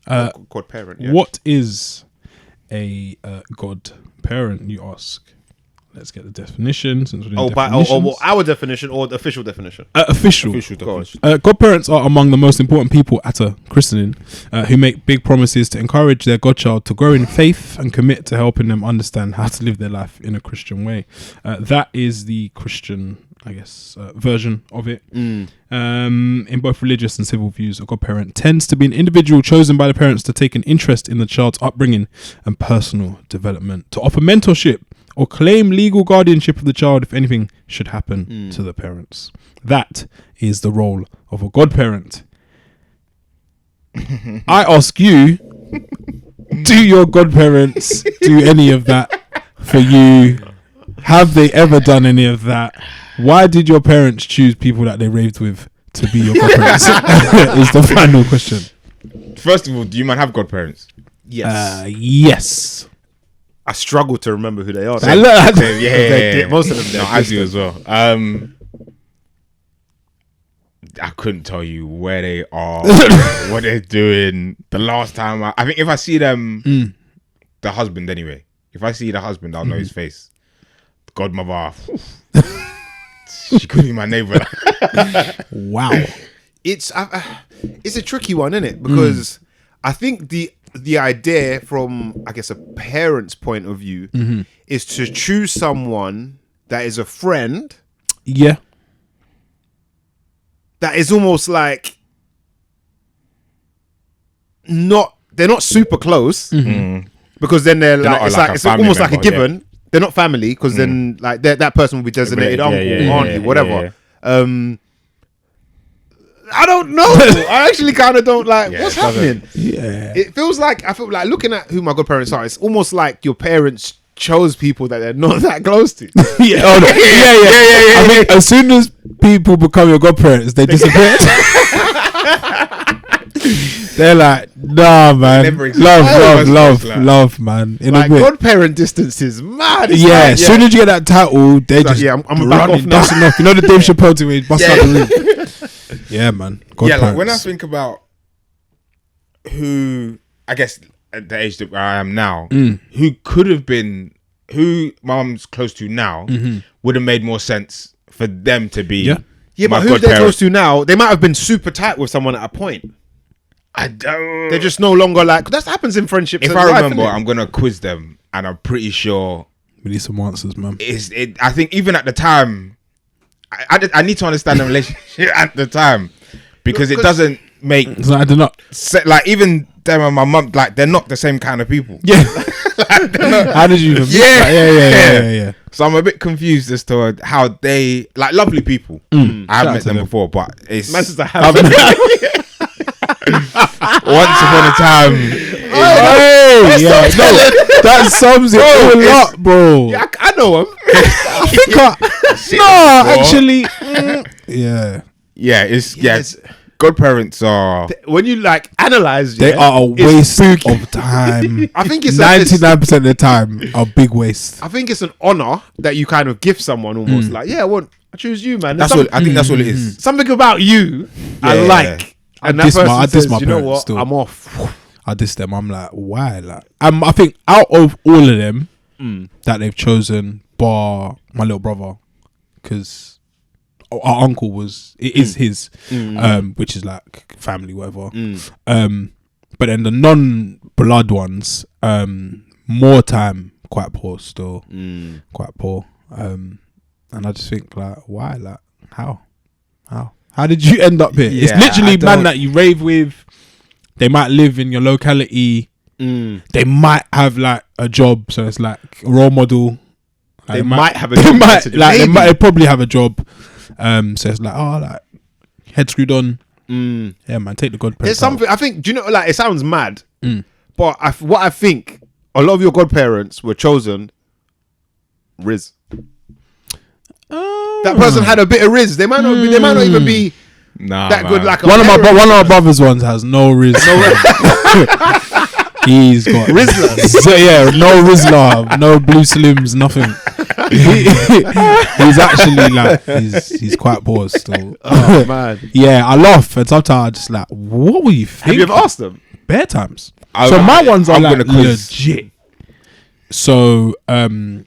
Godparent. Yeah. What is a godparent, you ask? Let's get the definition. Since we're doing Our definition or the official definition? Official definition. Godparents are among the most important people at a christening, who make big promises to encourage their godchild to grow in faith and commit to helping them understand how to live their life in a Christian way. That is the Christian, I guess, version of it. In both religious and civil views, a godparent tends to be an individual chosen by the parents to take an interest in the child's upbringing and personal development, to offer mentorship or claim legal guardianship of the child if anything should happen to the parents. That is the role of a godparent. I ask you, do your godparents do any of that for you? Have they ever done any of that? Why did your parents choose people that they raved with to be your godparents? Is the final question. First of all, do you man have godparents? Yes. Yes. I struggle to remember who they are. Yeah. Most of them. No, I do as well. I couldn't tell you where they are, what they're doing. The last time, I think if I see them, the husband anyway. If I see the husband, I'll know his face. Godmother, she could be my neighbor. Wow. It's a tricky one, isn't it? Because I think the idea from, I guess, a parent's point of view is to choose someone that is a friend. Yeah. That is almost like they're not super close because then they're like, it's almost like a given. Yeah. They're not family because then like that person will be designated uncle, auntie, whatever. I don't know. I actually kind of don't like what's happening. Yeah. It feels like, I feel like looking at who my godparents are, it's almost like your parents chose people that they're not that close to. Yeah. I mean, as soon as people become your godparents, they disappear. They're like, nah, man. Love, man. In like a bit. godparent distance is mad. It's as soon as you get that title, they just I'm back off now. dusting off. You know the Dave Chappelle to me, bust out the room. Yeah, man. Like when I think about who, I guess at the age that I am now, who could have been, who mum's close to now, would have made more sense for them to be. Yeah, but who they're close to now, they might have been super tight with someone at a point. I don't. They're just no longer like, that happens in friendships. If I remember, I'm gonna quiz them, and I'm pretty sure we need some answers, man. I think even at the time, I need to understand the relationship at the time because it doesn't make. I do not like even them and my mum, like they're not the same kind of people. Yeah. How did you even? Yeah. So I'm a bit confused as to how they like lovely people. I have met them before, but it's once upon a time. That sums it all up, bro. Yeah, I know him. It's godparents are, when you like analyze, they are a waste of time. I think it's 99% of the time a big waste. I think it's an honor that you kind of give someone almost like, I choose you, man. I think that's all it is. Something about you I like. And that person says, you know what, still. I'm off. I diss them. I'm like, why? Like, I think out of all of them that they've chosen, bar my little brother, because our uncle is his, which is like family, whatever. But then the non-blood ones, more time, quite poor still, quite poor. And I just think like, why? Like, how did you end up here? It's literally man that you rave with. They might live in your locality. They might have like a job, so it's like a role model. Like, they might have a job. They probably have a job. So it's like, like head screwed on. Yeah, man, take the godparents. There's something I think. Do you know? Like, it sounds mad, but what I think, a lot of your godparents were chosen. Riz. That person had a bit of riz. They might not be. They might not even be that good. Like one of my brother's ones has no riz. He's got Rizzler. So yeah, no Rizzler, no blue slims, nothing. He's actually like he's quite bored still. Oh man. Yeah, I laugh and sometimes I just like, what were you thinking? Have you ever asked them? bare times. So my ones are like legit. So When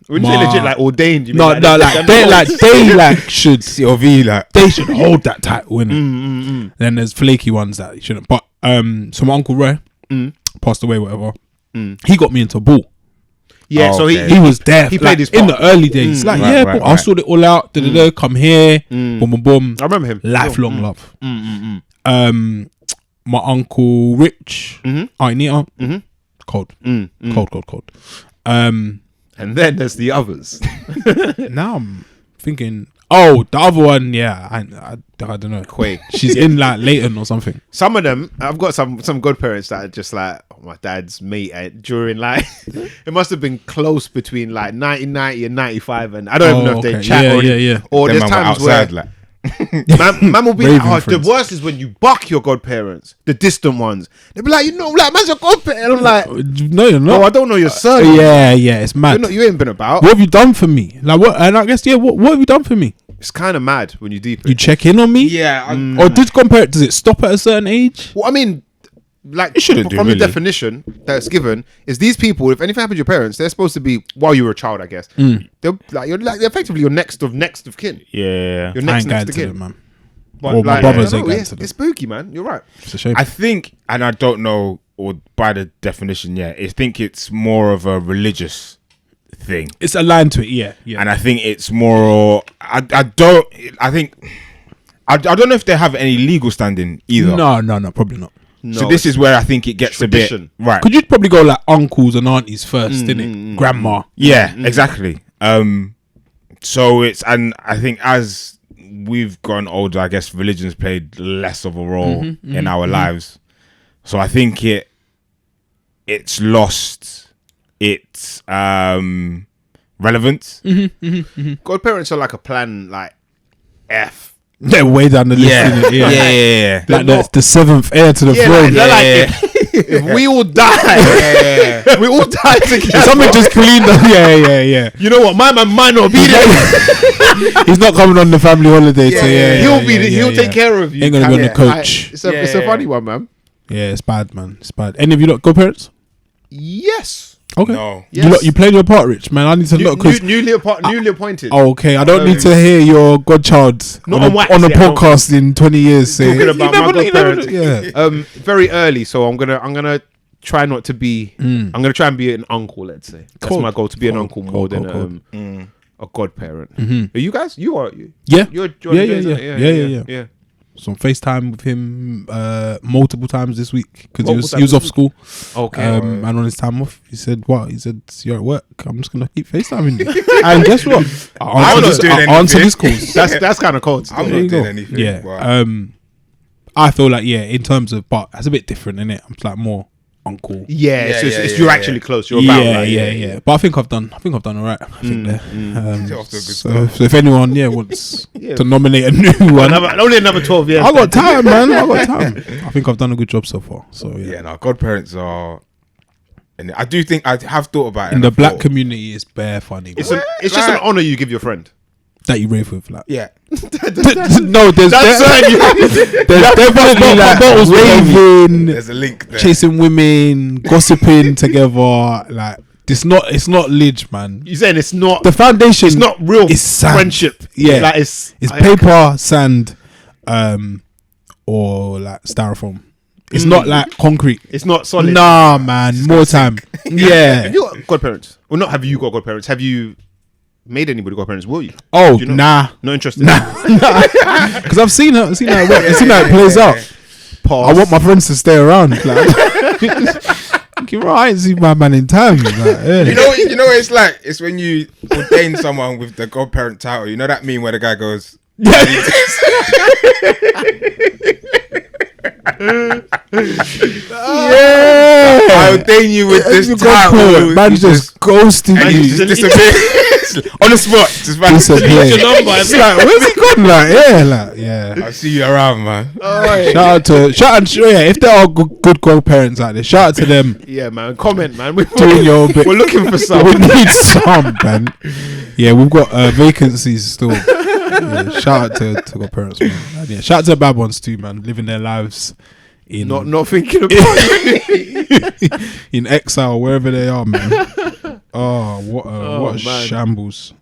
you say legit, like ordained, you mean they should COV, like they should hold that title, innit? Then there's flaky ones that shouldn't. But so my uncle Roy passed away, whatever. He got me into ball. Yeah, so he was there. He played his part in the early days. I'll sort it all out. Come here, boom, boom, boom. I remember him. Lifelong love. My uncle Rich, Auntie Nita, cold. And then there's the others. Now I'm thinking, the other one, yeah, I don't know. Quay. She's in like Leighton or something. Some of them, I've got some godparents that are just like my dad's mate during like, it must have been close between like 1990 and 95, and I don't even know if they chat or Them there's man were times outside, where like man will be Raving like, the friends. worst is when you buck your godparents, the distant ones. They'll be like, like man's your godparent. And I'm like, No, you're not. I don't know your son. Yeah, it's mad. You ain't been about. What have you done for me? Like what? And I guess what have you done for me? It's kind of mad when you deep it. You check in on me? yeah, Or does it stop at a certain age? Well, I mean, like It shouldn't do, from really. the definition that's given, is these people, if anything happened to your parents, they're supposed to be while you were a child, I guess. They're effectively your next of kin. yeah. Your I next ain't going to to kin. them, man. But Or my brothers I ain't don't know, going to them. it's spooky, man. You're right. It's a shame. I think, and I don't know, or by the definition, I think it's more of a religious thing, It's aligned to it, yeah. and I think it's more. I don't know if they have any legal standing either. No, probably not. No, So this is where I think it gets tradition. a bit right. Could you probably go like uncles and aunties first, innit? Grandma. Yeah, exactly. So and I think as we've gone older, I guess religion's played less of a role in our lives. So I think it's lost its relevance. Godparents are like a plan, like F. They're way down the list, innit? Yeah. Like the seventh heir to the throne. They're like, if we all die, we all die together. Something just cleaned up. Yeah. You know what? My man might not be there. He's not coming on the family holiday, so He'll take care of you. Ain't gonna be on the coach. It's a funny one, man. Yeah, it's bad, man. It's bad. Any of you lot godparents? Yes. Okay. No. Yes. You played your part, Rich, man. I need to look because. Newly appointed. Okay, I don't need to hear your godchild Not on wax a yet, podcast in 20 years saying Talking about my godparents. Yeah. Very early, so I'm gonna try not to be. I'm gonna try and be an uncle. Let's say that's Cool. my goal, to be an uncle more than a godparent. Are you guys? You are you? Yeah. You're Yeah. So on FaceTime with him multiple times this week because he was off school. Okay. And on his time off, he said, "What?" He said, "You're at work. I'm just gonna keep FaceTiming you." And guess what? I answer his calls. That's kind of cold. I'm There you not doing go. anything. Yeah. but- I feel like in terms of, but that's a bit different, isn't it? I'm like more uncle. You're actually close. You're about Yeah. But I think I've done all right. I think there. You're off to a good So start. if anyone wants to nominate a new one, only another 12 years. I got time, man. I got time. I think I've done a good job so far. So Yeah, no, godparents are. And I do think I have thought about it. in the and I black thought, community, it's bare funny. It's bro. just an honor you give your friend. That you rave with, like. yeah. No, there's definitely like raving, There's a link there. chasing women, gossiping together. Like it's not lidge, man. You're saying it's not. The foundation, It's not real it's sand. friendship. Yeah, like it's paper, sand, or like styrofoam. It's not like concrete. It's not solid. Nah, man. More time. Yeah. Have you got godparents? Or not? Have you got godparents? Have you made anybody godparents? Will you? Oh, Do you know? nah. Not interested. Because I've seen it. I've seen how it works. I've seen how it plays out. Pause. I want my friends to stay around. Like, I ain't seen my man in time. Like, yeah. You know what it's like? It's when you ordain someone with the godparent title. You know that meme where the guy goes, I ordain you with this You got title. poet, man You just ghosting and you. you just disappear on the spot. Just man, Disappear. number. It's like, where's he gone? Like, yeah. I'll see you around, man. Shout out to if there are good godparents out there, shout out to them. Yeah, man. Comment, man. Doing your bit. We're looking for some. We need some, man. Yeah, we've got vacancies still. Yeah, shout out to godparents, man. And yeah, shout out to the bad ones too, man. Living their lives in not thinking about it. in exile, wherever they are, man. Oh, what a man. shambles.